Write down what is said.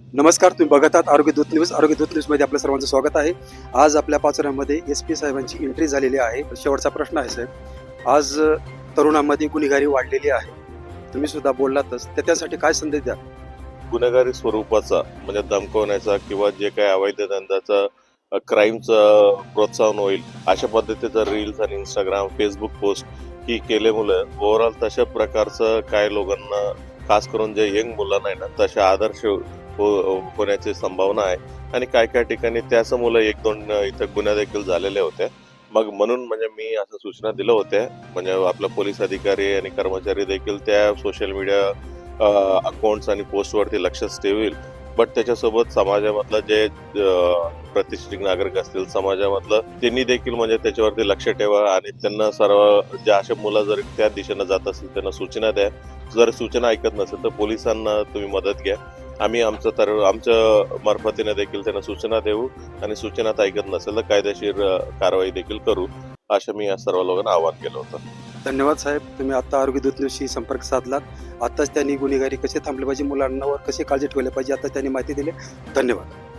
नमस्कार, तुम्ही बघत आहात आरोग्य दूत न्यूज. आरोग्य दूत न्यूजमध्ये आपल्या सर्वांचं स्वागत आहे. आज आपल्या पाचोऱ्यामध्ये SP साहेबांची एंट्री झालेली आहे. शेवटचा प्रश्न आहे साहेब, आज तरुणांमध्ये गुन्हेगारी वाढलेली आहे. तुम्ही सुद्धा बोललातच, तर त्यासाठी काय संदेश द्याल? गुन्हेगारी स्वरूपाचा म्हणजे धमकवण्याचा किंवा जे काही अवैध धंद्याचा क्राईमचं प्रोत्साहन होईल अशा पद्धतीचं रील्स आणि इंस्टाग्राम फेसबुक पोस्ट ही केल्यामुळे ओव्हरऑल तशा प्रकारचं काय लोकांना खास करून जे यंग मुलांना आहे ना तसे आदर्श होण्याची संभावना आहे. आणि काय काय ठिकाणी त्याच मुलं एक दोन इथं गुन्हे देखील झालेले होते. मग म्हणून म्हणजे मी असं सूचना दिल्या होत्या, म्हणजे आपला पोलीस अधिकारी आणि कर्मचारी देखील त्या सोशल मीडिया अकाउंट्स आणि पोस्टवरती लक्षच ठेवील. बट त्याच्यासोबत समाजामधलं जे प्रतिष्ठित नागरिक असतील समाजामधलं त्यांनी देखील म्हणजे त्याच्यावरती लक्ष ठेवा आणि त्यांना सर्व जे अशा मुलं जर त्या दिशेनं जात असतील त्यांना सूचना द्या. जर सूचना ऐकत नसेल तर पोलिसांना तुम्ही मदत घ्या. आम्ही आमच्या मार्फतीने देखील त्यांना सूचना देऊ आणि सूचनात ऐकत नसेल तर कायदेशीर कारवाई देखील करू, असं मी या सर्व लोकांना आवाहन केलं होतं. धन्यवाद साहेब, तुम्ही आता आरोग्य दूत न्यूजशी संपर्क साधलात. आताच त्यांनी गुन्हेगारी कसे थांबले पाहिजे, मुलांवर कशी काळजी ठेवली पाहिजे, आता त्यांनी माहिती दिली. धन्यवाद.